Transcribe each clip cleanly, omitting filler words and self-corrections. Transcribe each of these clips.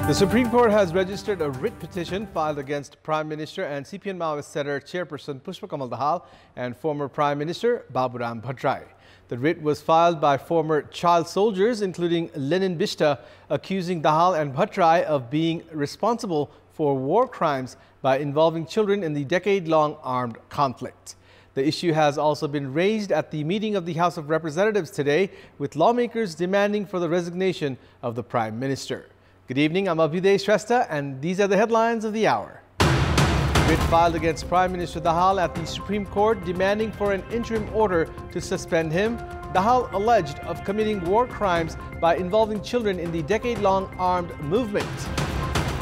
The Supreme Court has registered a writ petition filed against Prime Minister and CPN Maoist Center Chairperson Pushpa Kamal Dahal and former Prime Minister Baburam Bhattarai. The writ was filed by former child soldiers, including Lenin Bishta, accusing Dahal and Bhattarai of being responsible for war crimes by involving children in the decade-long armed conflict. The issue has also been raised at the meeting of the House of Representatives today, with lawmakers demanding for the resignation of the Prime Minister. Good evening, I'm Abhyuday Shrestha, and these are the headlines of the hour. Writ filed against Prime Minister Dahal at the Supreme Court demanding for an interim order to suspend him. Dahal alleged of committing war crimes by involving children in the decade-long armed movement.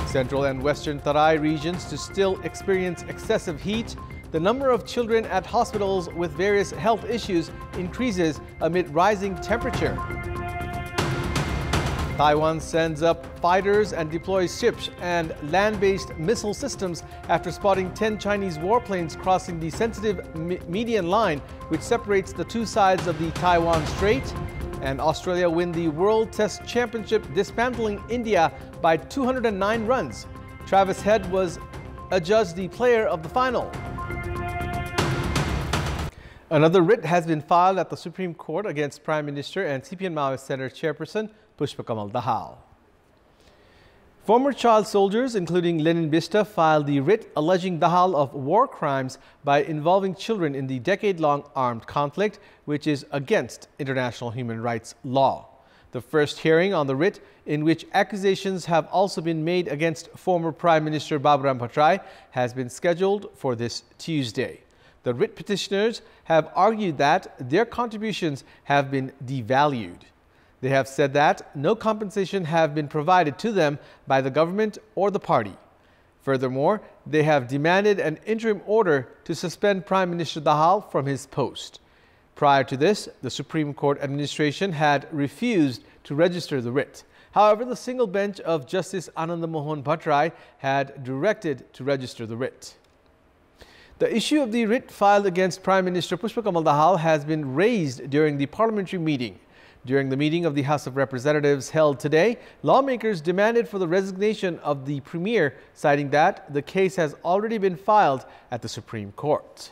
Central and Western Tarai regions to still experience excessive heat. The number of children at hospitals with various health issues increases amid rising temperature. Taiwan sends up fighters and deploys ships and land-based missile systems after spotting 10 Chinese warplanes crossing the sensitive median line which separates the two sides of the Taiwan Strait. And Australia win the World Test Championship, dismantling India by 209 runs. Travis Head was adjudged the player of the final. Another writ has been filed at the Supreme Court against Prime Minister and CPN Maoist Center Chairperson Pushpa Kamal Dahal. Former child soldiers, including Lenin Bishta, filed the writ alleging Dahal of war crimes by involving children in the decade-long armed conflict, which is against international human rights law. The first hearing on the writ, in which accusations have also been made against former Prime Minister Baburam Bhattarai, has been scheduled for this Tuesday. The writ petitioners have argued that their contributions have been devalued. They have said that no compensation have been provided to them by the government or the party. Furthermore, they have demanded an interim order to suspend Prime Minister Dahal from his post. Prior to this, the Supreme Court administration had refused to register the writ. However, the single bench of Justice Ananda Mohan Bhattarai had directed to register the writ. The issue of the writ filed against Prime Minister Pushpa Kamal Dahal has been raised during the parliamentary meeting. During the meeting of the House of Representatives held today, lawmakers demanded for the resignation of the Premier, citing that the case has already been filed at the Supreme Court.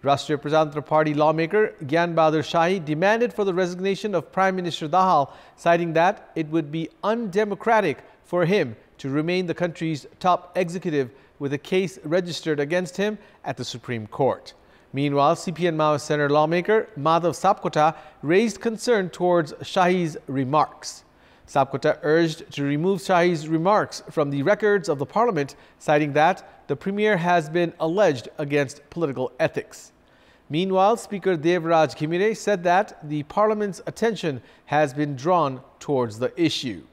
Rashtriya Prajatantra Party lawmaker Gyan Bahadur Shahi demanded for the resignation of Prime Minister Dahal, citing that it would be undemocratic for him to remain the country's top executive with a case registered against him at the Supreme Court. Meanwhile, CPN Maoist Center lawmaker Madhav Sapkota raised concern towards Shahi's remarks. Sapkota urged to remove Shahi's remarks from the records of the parliament, citing that the Premier has been alleged against political ethics. Meanwhile, Speaker Devraj Ghimire said that the parliament's attention has been drawn towards the issue.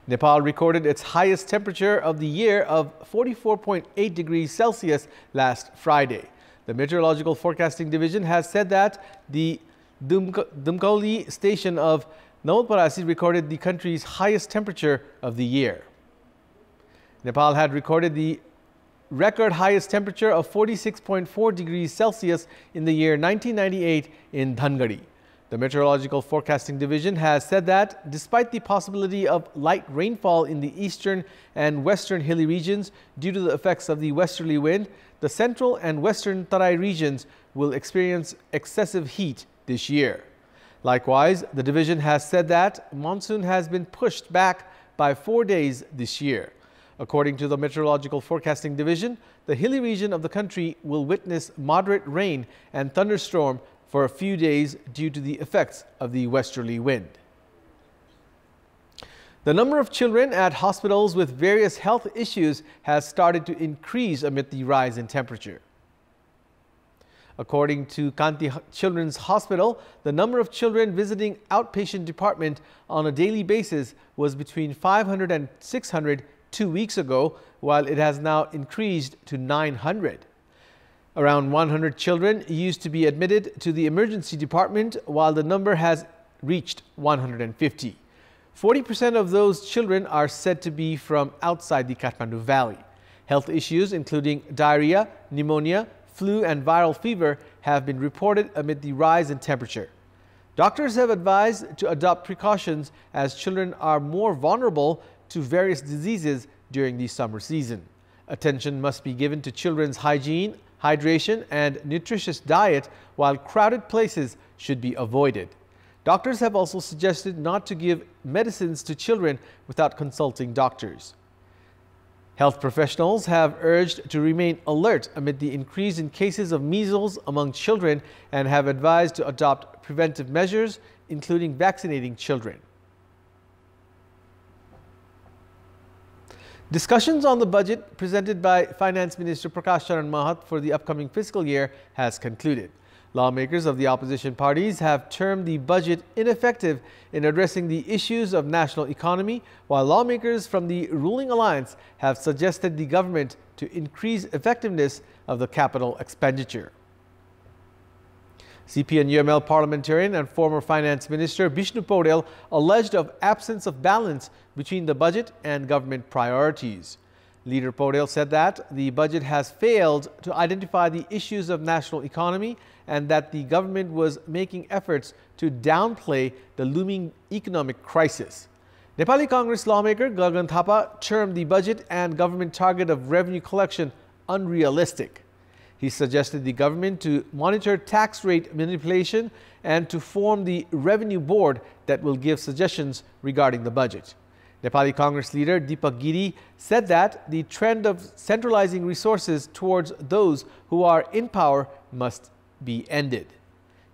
Nepal recorded its highest temperature of the year of 44.8 degrees Celsius last Friday. The Meteorological Forecasting Division has said that the Dumkauli station of Navalparasi recorded the country's highest temperature of the year. Nepal had recorded the record highest temperature of 46.4 degrees Celsius in the year 1998 in Dhangari. The Meteorological Forecasting Division has said that despite the possibility of light rainfall in the eastern and western hilly regions due to the effects of the westerly wind, the central and western Tarai regions will experience excessive heat this year. Likewise, the division has said that monsoon has been pushed back by 4 days this year. According to the Meteorological Forecasting Division, the hilly region of the country will witness moderate rain and thunderstorm for a few days due to the effects of the westerly wind. The number of children at hospitals with various health issues has started to increase amid the rise in temperature. According to Kantipur Children's Hospital, the number of children visiting outpatient department on a daily basis was between 500 and 600 2 weeks ago, while it has now increased to 900. Around 100 children used to be admitted to the emergency department, while the number has reached 150. 40% of those children are said to be from outside the Kathmandu Valley. Health issues including diarrhea, pneumonia, flu and viral fever have been reported amid the rise in temperature. Doctors have advised to adopt precautions as children are more vulnerable to various diseases during the summer season. Attention must be given to children's hygiene, hydration, and nutritious diet, while crowded places should be avoided. Doctors have also suggested not to give medicines to children without consulting doctors. Health professionals have urged to remain alert amid the increase in cases of measles among children and have advised to adopt preventive measures, including vaccinating children. Discussions on the budget presented by Finance Minister Prakash Charan Mahat for the upcoming fiscal year has concluded. Lawmakers of the opposition parties have termed the budget ineffective in addressing the issues of national economy, while lawmakers from the ruling alliance have suggested the government to increase effectiveness of the capital expenditure. CPN-UML parliamentarian and former finance minister Bishnu Paudel alleged of absence of balance between the budget and government priorities. Leader Paudel said that the budget has failed to identify the issues of national economy and that the government was making efforts to downplay the looming economic crisis. Nepali Congress lawmaker Gagan Thapa termed the budget and government target of revenue collection unrealistic. He suggested the government to monitor tax rate manipulation and to form the revenue board that will give suggestions regarding the budget. Nepali Congress leader Deepak Giri said that the trend of centralizing resources towards those who are in power must be ended.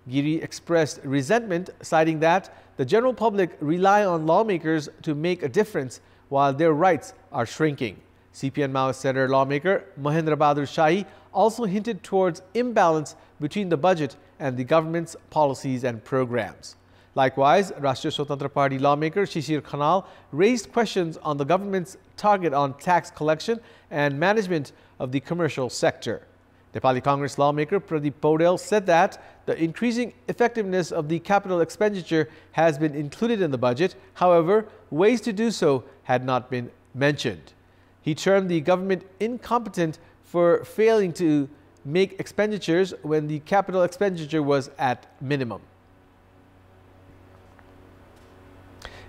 Giri expressed resentment, citing that the general public rely on lawmakers to make a difference while their rights are shrinking. CPN Maoist Center lawmaker Mahendra Bahadur Shahi also hinted towards imbalance between the budget and the government's policies and programs. Likewise, Rashtriya Swatantra Party lawmaker Shishir Khanal raised questions on the government's target on tax collection and management of the commercial sector. Nepali Congress lawmaker Pradeep Paudel said that the increasing effectiveness of the capital expenditure has been included in the budget. However, ways to do so had not been mentioned. He termed the government incompetent for failing to make expenditures when the capital expenditure was at minimum.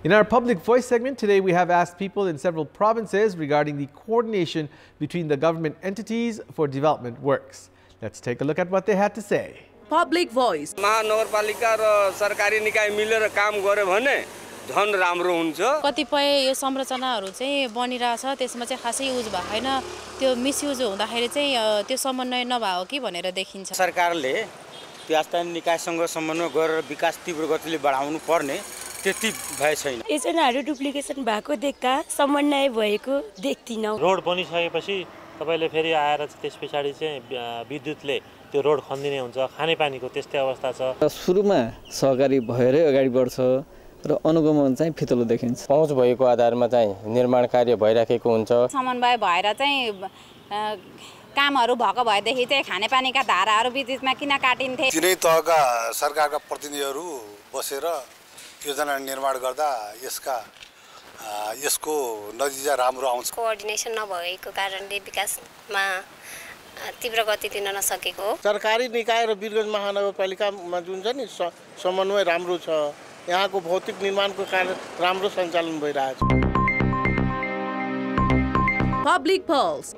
In our Public Voice segment today, we have asked people in several provinces regarding the coordination between the government entities for development works. Let's take a look at what they had to say. Public Voice. महानगरपालिका र सरकारी निकाय मिलेर काम गर्यो भने झन राम्रो हुन्छ. कतिपय यो संरचनाहरू चाहिँ बनिरहेछ, त्यसमा चाहिँ खासै युज भएको हैन. त्यो मिसयुज हुँदाखेरि चाहिँ त्यो समन्वय नभएको कि भनेर देखिन्छ. सरकारले त्यस्ता निकायसँग समन्वय गरेर विकास तीव्र गतिले बढाउनु पर्ने त्यति भए छैन. योजनाहरू डुप्लिकेसन भएको देख्दा समन्वय भएको देख्दिनौ. रोड बनिसकेपछि तपाईले फेरि आएर त्यसपछि चाहिँ विद्युतले त्यो रोड खन्दिने हुन्छ. खानेपानीको त्यस्तै अवस्था छ. सुरुमा सहकारी भएरै अगाडि बढ्छ र अनुगमन चाहिँ फितलो देखिन्छ. पहुँच भएको आधारमा चाहिँ निर्माण कार्य भइराखेको हुन्छ. समन्वय भएर चाहिँ कामहरू भएको भएदेखि चाहिँ खानेपानीका धाराहरू विद्युतमा किन काटिन्थे. तिनै तहका सरकारका प्रतिनिधिहरू बसेर योजना निर्माण गर्दा यसको नतिजा राम्रो आउँछ. कोअर्डिनेसन नभएको कारणले विकासमा तीव्र गति दिन नसकेको. सरकारी निकाय र वीरगञ्ज महानगरपालिकामा जुन छ नि समन्वय राम्रो छ. यहाँको भौतिक निर्माणको कार्य राम्रो सञ्चालन भइरहेछ. Public Pulse.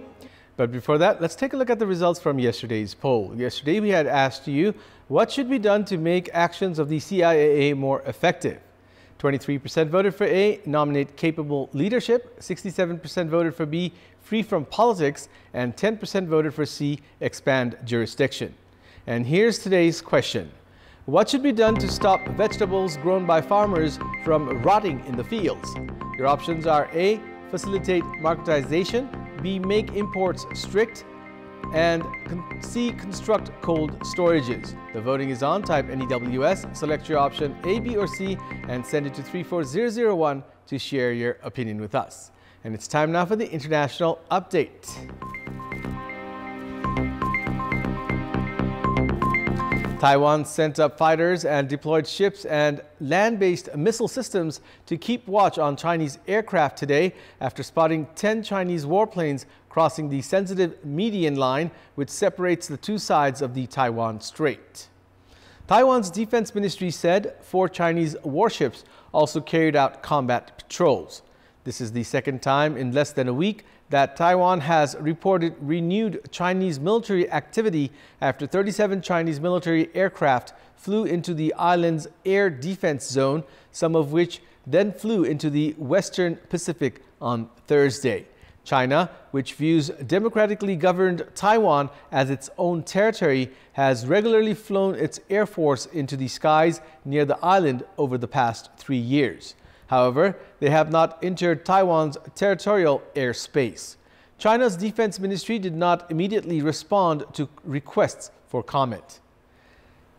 But before that, let's take a look at the results from yesterday's poll. Yesterday, we had asked you what should be done to make actions of the CIAA more effective. 23% voted for A, nominate capable leadership. 67% voted for B, free from politics. And 10% voted for C, expand jurisdiction. And here's today's question. What should be done to stop vegetables grown by farmers from rotting in the fields? Your options are A, facilitate marketization, B, make imports strict, and C, construct cold storages. The voting is on. Type NEWS, select your option A, B, or C, and send it to 34001 to share your opinion with us. And it's time now for the international update. Taiwan sent up fighters and deployed ships and land-based missile systems to keep watch on Chinese aircraft today after spotting 10 Chinese warplanes crossing the sensitive median line which separates the two sides of the Taiwan Strait. Taiwan's defense ministry said 4 Chinese warships also carried out combat patrols. This is the second time in less than a week that Taiwan has reported renewed Chinese military activity after 37 Chinese military aircraft flew into the island's air defense zone, some of which then flew into the Western Pacific on Thursday. China, which views democratically governed Taiwan as its own territory, has regularly flown its air force into the skies near the island over the past 3 years. However, they have not entered Taiwan's territorial airspace. China's defense ministry did not immediately respond to requests for comment.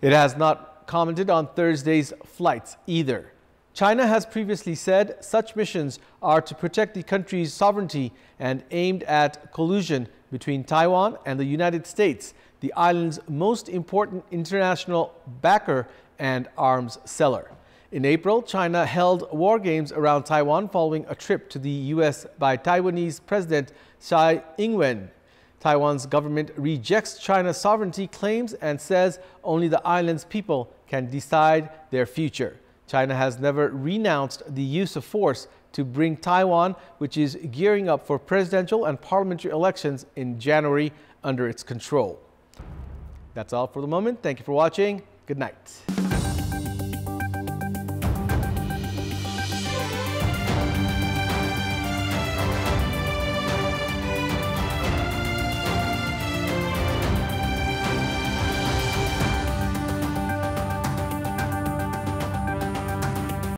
It has not commented on Thursday's flights either. China has previously said such missions are to protect the country's sovereignty and aimed at collusion between Taiwan and the United States, the island's most important international backer and arms seller. In April, China held war games around Taiwan following a trip to the U.S. by Taiwanese President Tsai Ing-wen. Taiwan's government rejects China's sovereignty claims and says only the island's people can decide their future. China has never renounced the use of force to bring Taiwan, which is gearing up for presidential and parliamentary elections in January, under its control. That's all for the moment. Thank you for watching. Good night.